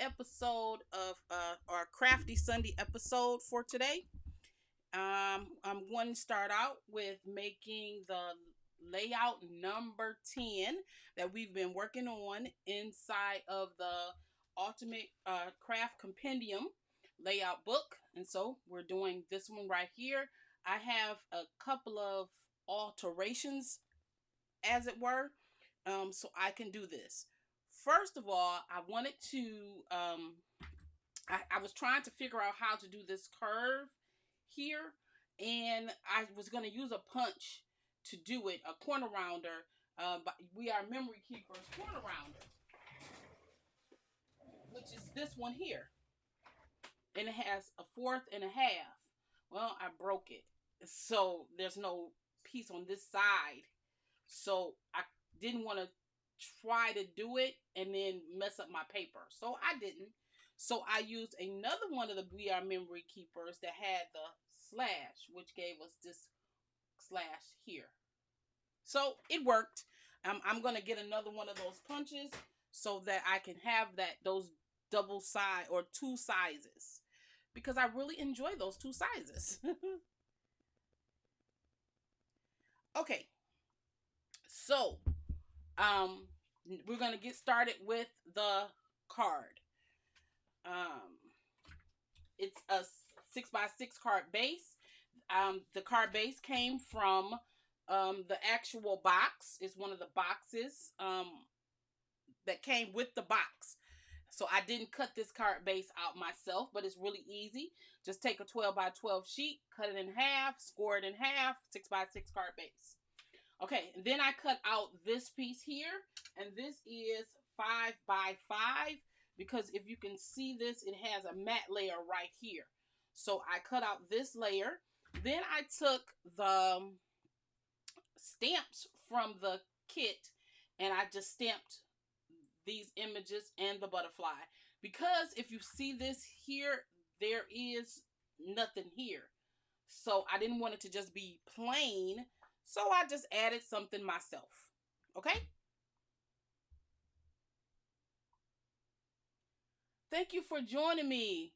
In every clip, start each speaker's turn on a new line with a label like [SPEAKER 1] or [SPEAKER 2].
[SPEAKER 1] episode of our Crafty Sunday episode for today. I'm going to start out with making the layout number 10 that we've been working on inside of the Ultimate Craft Compendium layout book. And so we're doing this one right here. I have a couple of alterations, as it were, so I can do this. First of all, I wanted to, I was trying to figure out how to do this curve here, and I was going to use a punch to do it, a corner rounder, but we are memory keepers corner rounder, which is this one here, and it has a fourth and a half. Well, I broke it, so there's no piece on this side, so I didn't want to try to do it and then mess up my paper. So I didn't. So I used another one of the VR memory keepers that had the slash, which gave us this slash here. So it worked. I'm going to get another one of those punches so that I can have those double side or two sizes, because I really enjoy those two sizes. Okay. So, we're going to get started with the card. It's a 6x6 card base. The card base came from the actual box. It's one of the boxes that came with the box. So I didn't cut this card base out myself, but it's really easy. Just take a 12x12 sheet, cut it in half, score it in half, 6x6 card base. Okay, and then I cut out this piece here, and this is 5x5, because if you can see this, it has a matte layer right here. So I cut out this layer. Then I took the stamps from the kit, and I just stamped these images and the butterfly. Because if you see this here, there is nothing here. So I didn't want it to just be plain. So I just added something myself. Okay? Thank you for joining me.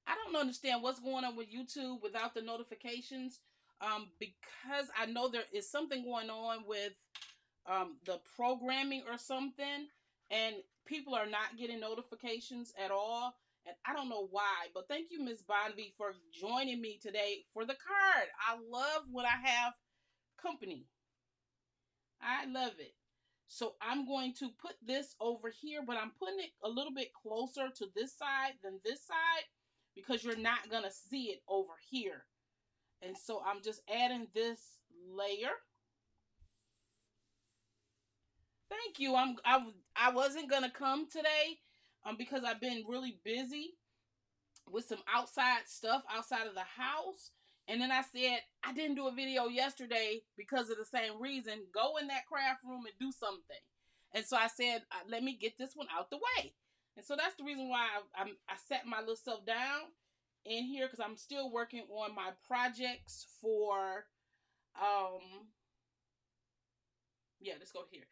[SPEAKER 1] I don't understand what's going on with YouTube without the notifications. Because I know there is something going on with the programming or something. And people are not getting notifications at all. And I don't know why. But thank you, Miss Bonvie, for joining me today for the card. I love when I have company. I love it. So I'm going to put this over here, but I'm putting it a little bit closer to this side than this side, because you're not going to see it over here. And so I'm just adding this layer. Thank you. I wasn't going to come today because I've been really busy with some outside stuff outside of the house. And then I said, I didn't do a video yesterday because of the same reason. Go in that craft room and do something. And so I said, let me get this one out the way. And so that's the reason why I sat my little self down in here, because I'm still working on my projects for, let's go here,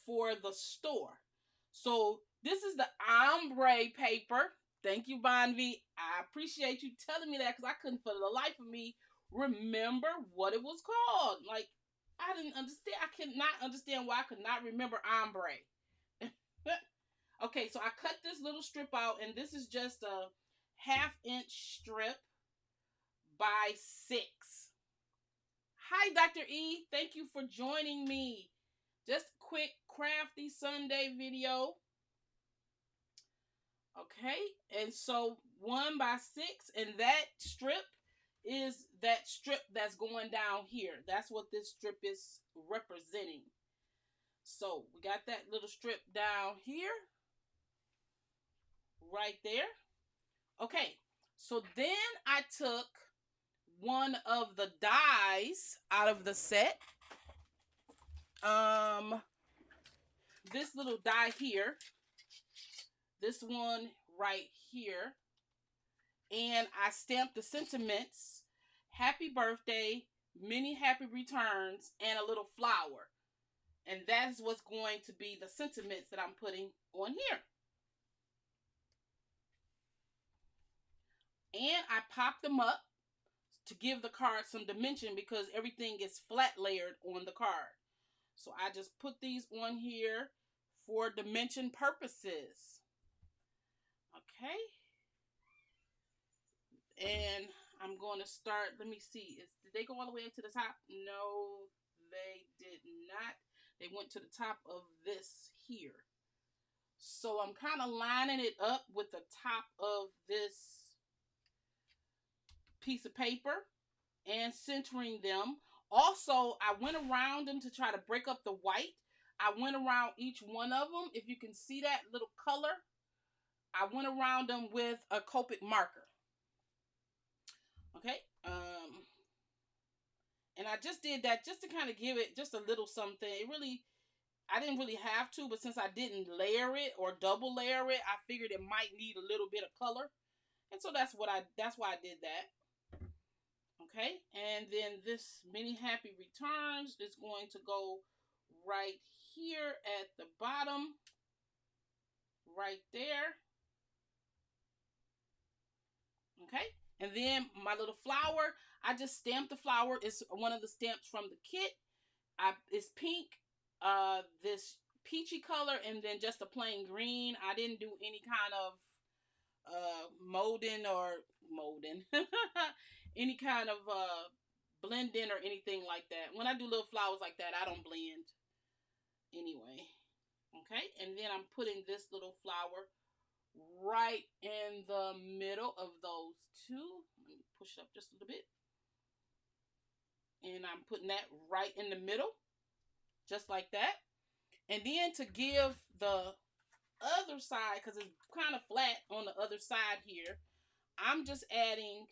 [SPEAKER 1] for the store. So this is the ombre paper. Thank you, Bonvie. I appreciate you telling me that, because I couldn't for the life of me remember what it was called. Like, I didn't understand. I could not understand why I could not remember ombre. Okay, so I cut this little strip out, and this is just a 1/2 inch strip by 6. Hi, Dr. E. Thank you for joining me. Just a quick Crafty Sunday video. Okay, and so 1x6, and that strip is that strip that's going down here. That's what this strip is representing. So we got that little strip down here, right there. Okay, so then I took one of the dies out of the set. This little die here. This one right here. And I stamped the sentiments, happy birthday, many happy returns, and a little flower. And that's what's going to be the sentiments that I'm putting on here. And I pop them up to give the card some dimension because everything is flat layered on the card. So I just put these on here for dimension purposes. Okay. And I'm going to start, let me see, did they go all the way to the top? No, they did not. They went to the top of this here. So I'm kind of lining it up with the top of this piece of paper and centering them. Also, I went around them to try to break up the white. I went around each one of them. If you can see that little color, I went around them with a Copic marker. Okay. And I just did that just to kind of give it just a little something. I didn't really have to, but since I didn't layer it or double layer it, I figured it might need a little bit of color. And so that's why I did that. Okay, and then this mini happy returns is going to go right here at the bottom, right there. Okay, and then my little flower, I just stamped the flower. It's one of the stamps from the kit. It's pink, this peachy color, and then just a plain green. I didn't do any kind of molding any kind of blending or anything like that. When I do little flowers like that, I don't blend anyway. Okay, and then I'm putting this little flower right in the middle of those two. Let me push it up just a little bit. And I'm putting that right in the middle, just like that. And then to give the other side, because it's kind of flat on the other side here, I'm just adding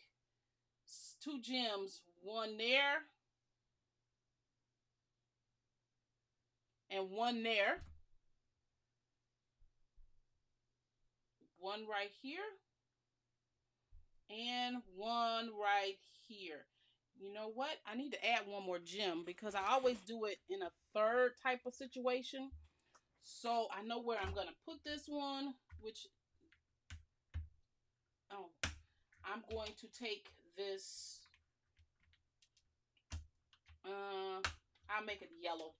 [SPEAKER 1] 2 gems, one there and one there, one right here and one right here. You know what? I need to add one more gem because I always do it in a third type of situation. So I know where I'm going to put this one, which, I'm going to take this, I'll make it yellow.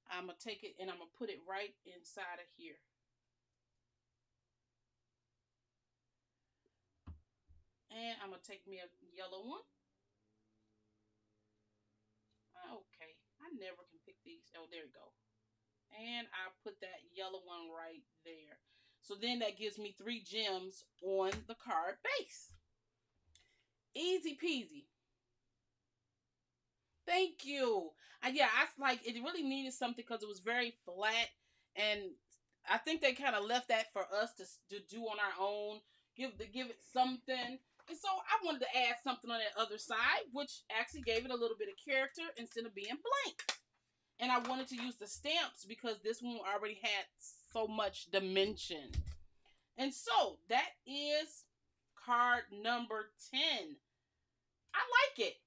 [SPEAKER 1] I'm going to take it and I'm going to put it right inside of here. And I'm going to take me a yellow one. Okay, I never can pick these. Oh, there we go. And I put that yellow one right there. So then that gives me 3 gems on the card base. Easy peasy. Thank you. Yeah, it really needed something because it was very flat, and I think they kind of left that for us to do on our own. Give it something. And so I wanted to add something on that other side, which actually gave it a little bit of character instead of being blank. And I wanted to use the stamps because this one already had so much dimension. And so that is card number 10. I like it.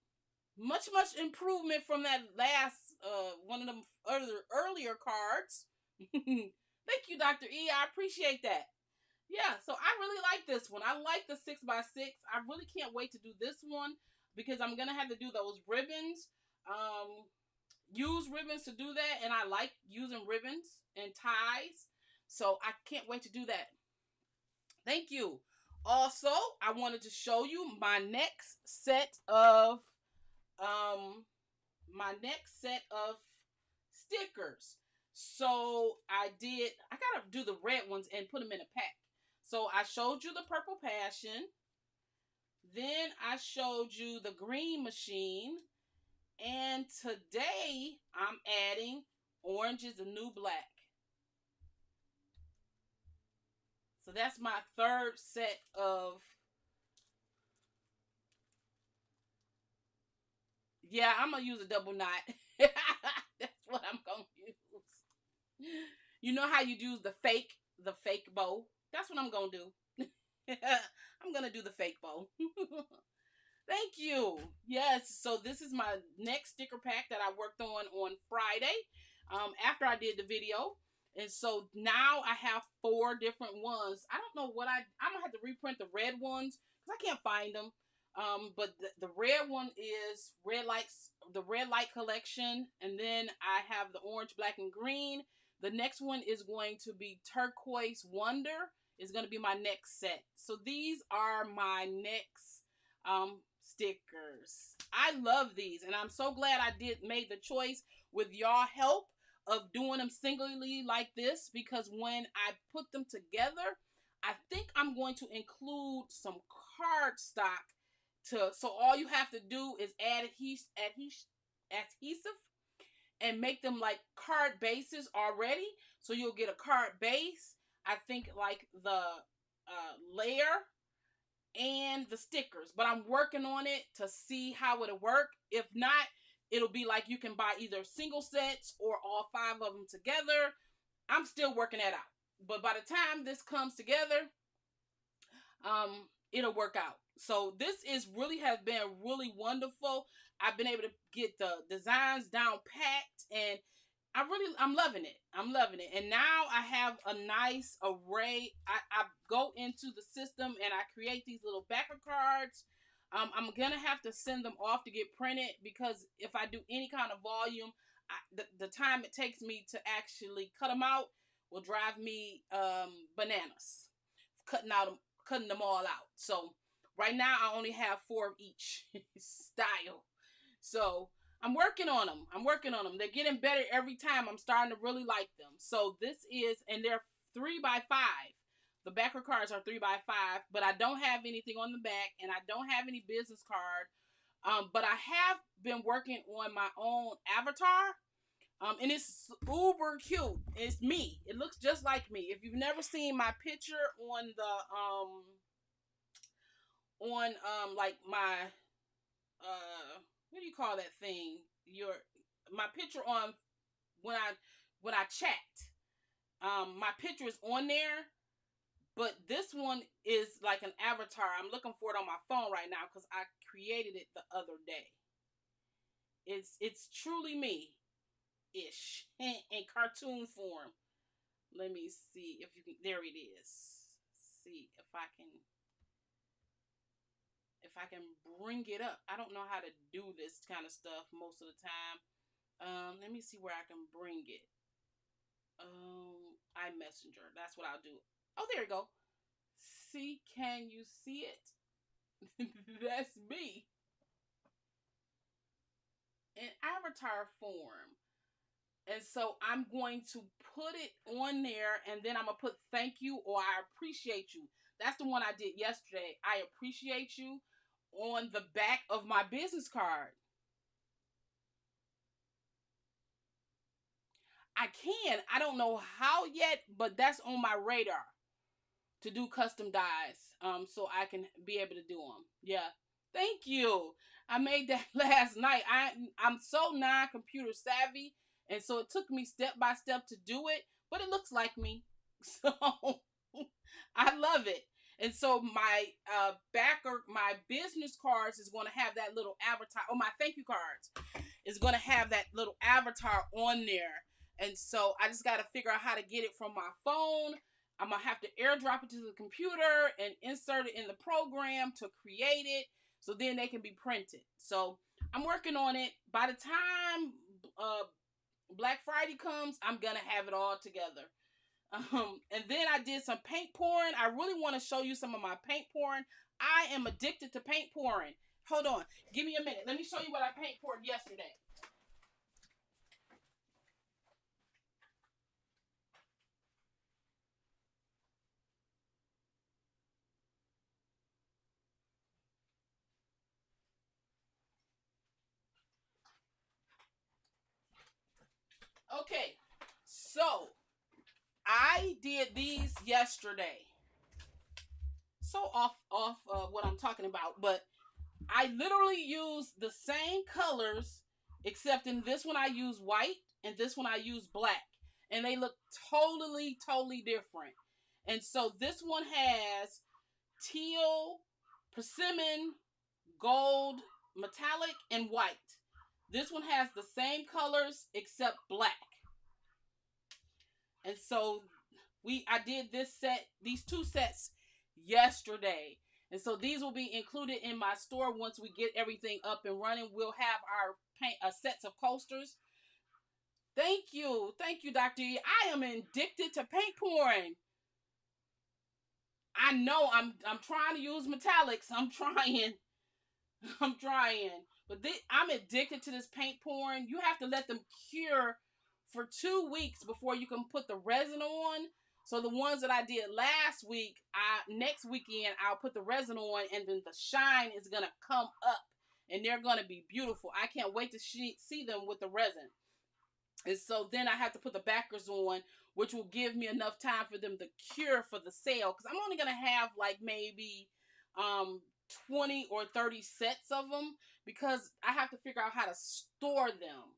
[SPEAKER 1] Much improvement from that last one of them earlier cards. Thank you, Dr. E. I appreciate that. Yeah, so I really like this one. I like the 6x6. I really can't wait to do this one because I'm gonna have to do those ribbons. Use ribbons to do that, and I like using ribbons and ties, so I can't wait to do that. Thank you. Also, I wanted to show you my next set of stickers. So I gotta do the red ones and put them in a pack. So I showed you the Purple Passion. Then I showed you the Green Machine. And today I'm adding Orange is the New Black. So that's my third set of, yeah, I'm going to use a double knot. That's what I'm going to use. You know how you do the fake bow? That's what I'm going to do. I'm going to do the fake bow. Thank you. Yes, so this is my next sticker pack that I worked on Friday after I did the video. And so now I have 4 different ones. I don't know what I'm gonna have to reprint the red ones because I can't find them. But the red one is the red light collection, and then I have the orange, black, and green. The next one is going to be turquoise wonder. Is going to be my next set. So these are my next stickers. I love these, and I'm so glad I made the choice with y'all help of doing them singly like this, because when I put them together, I think I'm going to include some cardstock so all you have to do is add adhesive and make them like card bases already. So you'll get a card base. I think like the layer and the stickers, but I'm working on it to see how it'll work. If not, it'll be like you can buy either single sets or all 5 of them together. I'm still working that out, but by the time this comes together, it'll work out. So this has been really wonderful. I've been able to get the designs down packed, and I'm loving it. I'm loving it. And now I have a nice array. I go into the system and I create these little backer cards. I'm gonna have to send them off to get printed, because if I do any kind of volume, the time it takes me to actually cut them out will drive me bananas. Cutting them all out. So right now I only have 4 of each style. So I'm working on them. They're getting better every time. I'm starting to really like them. So this is, and they're 3x5. The backer cards are 3x5, but I don't have anything on the back, and I don't have any business card. But I have been working on my own avatar. And it's uber cute. It's me. It looks just like me. If you've never seen my picture on the like my what do you call that thing? My picture on when I chat. My picture is on there, but this one is like an avatar. I'm looking for it on my phone right now because I created it the other day. It's truly me ish in cartoon form. Let me see if you can. There it is. See if I can bring it up. I don't know how to do this kind of stuff most of the time. Let me see where I can bring it. iMessenger. That's what I'll do. Oh, there you go. See, can you see it? That's me in avatar form. And so I'm going to put it on there, and then I'm going to put thank you or I appreciate you. That's the one I did yesterday. I appreciate you on the back of my business card. I can. I don't know how yet, but that's on my radar to do custom dies. So I can be able to do them. Yeah. Thank you. I made that last night. I'm so non-computer savvy, and so it took me step by step to do it, but it looks like me. So I love it. And so my my business cards is going to have that little avatar. Oh, my thank you cards is going to have that little avatar on there. And so I just got to figure out how to get it from my phone. I'm going to have to airdrop it to the computer and insert it in the program to create it, so then they can be printed. So I'm working on it. By the time Black Friday comes, I'm going to have it all together. And then I did some paint pouring. I really want to show you some of my paint pouring. I am addicted to paint pouring. Hold on. Give me a minute. Let me show you what I paint poured yesterday. Okay. So I did these yesterday. So off what I'm talking about, but I literally used the same colors, except in this one I use white and this one I use black, and they look totally different. And so this one has teal, persimmon, gold, metallic, and white. This one has the same colors except black. And so I did these two sets yesterday. And so these will be included in my store once we get everything up and running. We'll have our paint sets of coasters. Thank you, Dr. E. I am addicted to paint pouring. I know I'm trying to use metallics. I'm trying. I'm trying. But I'm addicted to this paint pouring. You have to let them cure for 2 weeks before you can put the resin on. So the ones that I did last week, next weekend I'll put the resin on, and then the shine is gonna come up, and they're gonna be beautiful. I can't wait to see them with the resin. And so then I have to put the backers on, which will give me enough time for them to cure for the sale. Because I'm only going to have like maybe 20 or 30 sets of them, because I have to figure out how to store them.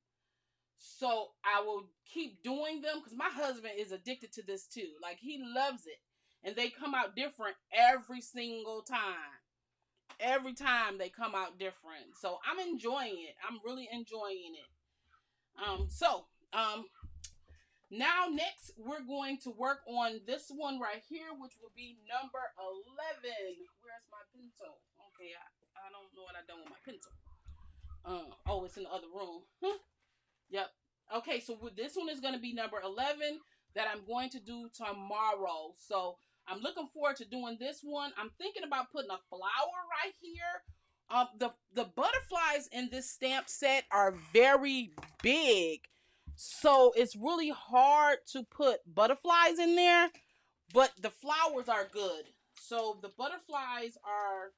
[SPEAKER 1] So I will keep doing them, because my husband is addicted to this too. Like, he loves it. And they come out different every single time. Every time they come out different. So I'm enjoying it. I'm really enjoying it. Now next we're going to work on this one right here, which will be number 11. Where's my pencil? Okay, I don't know what I done with my pencil. Oh, it's in the other room. Yep. Okay, so this one is going to be number 11 that I'm going to do tomorrow. So I'm looking forward to doing this one. I'm thinking about putting a flower right here. The butterflies in this stamp set are very big, so it's really hard to put butterflies in there, but the flowers are good. So the butterflies are,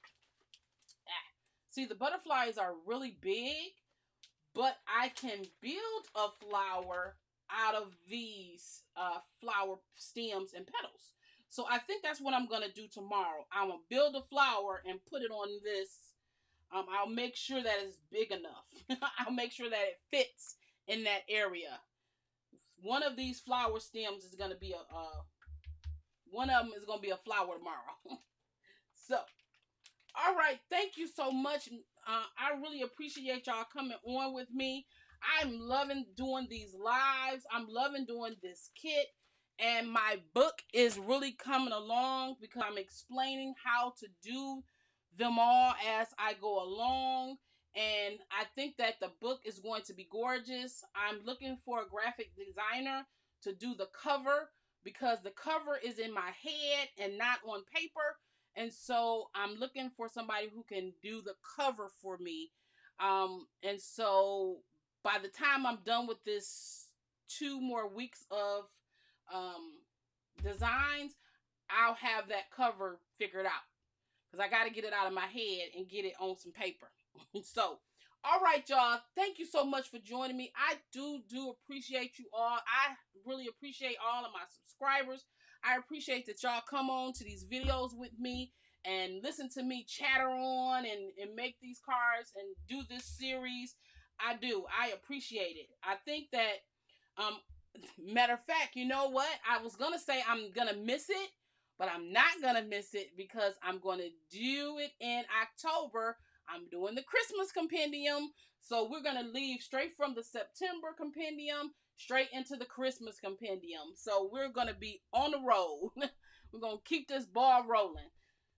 [SPEAKER 1] the butterflies are really big, but I can build a flower out of these flower stems and petals. So I think that's what I'm going to do tomorrow. I'm going to build a flower and put it on this. I'll make sure that it's big enough. I'll make sure that it fits in that area. One of these flower stems is going to be one of them is going to be a flower tomorrow. So, all right. Thank you so much. I really appreciate y'all coming on with me. I'm loving doing these lives. I'm loving doing this kit. And my book is really coming along, because I'm explaining how to do them all as I go along. And I think that the book is going to be gorgeous. I'm looking for a graphic designer to do the cover, because the cover is in my head and not on paper. And so I'm looking for somebody who can do the cover for me. And so by the time I'm done with this 2 more weeks of designs, I'll have that cover figured out, because I got to get it out of my head and get it on some paper. So, all right, y'all. Thank you so much for joining me. I do appreciate you all. I really appreciate all of my subscribers. I appreciate that y'all come on to these videos with me and listen to me chatter on and make these cards and do this series. I do. I appreciate it. I think that, matter of fact, you know what? I was going to say I'm going to miss it, but I'm not going to miss it, because I'm going to do it in October. I'm doing the Christmas compendium. So we're going to leave straight from the September compendium straight into the Christmas compendium. So we're going to be on the road. We're going to keep this ball rolling.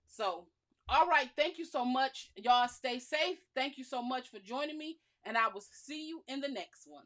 [SPEAKER 1] So, all right. Thank you so much. Y'all stay safe. Thank you so much for joining me. And I will see you in the next one.